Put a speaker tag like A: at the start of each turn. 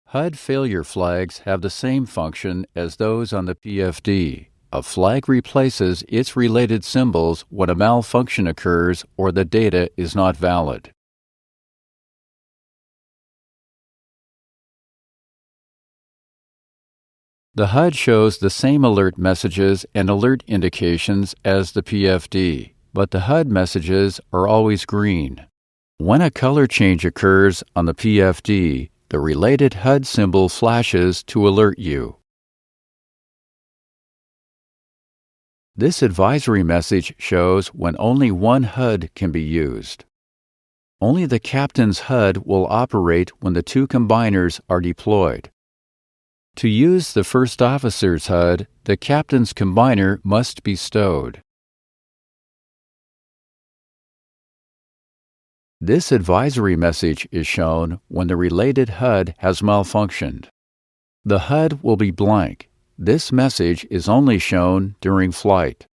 A: HUD failure flags have the same function as those on the PFD. A flag replaces its related symbols when a malfunction occurs or the data is not valid. The HUD shows the same alert messages and alert indications as the PFD, but the HUD messages are always green. When a color change occurs on the PFD, the related HUD symbol flashes to alert you. This advisory message shows when only one HUD can be used. Only the captain's HUD will operate when the two combiners are deployed. To use the first officer's HUD, the captain's combiner must be stowed. This advisory message is shown when the related HUD has malfunctioned. The HUD will be blank. This message is only shown during flight.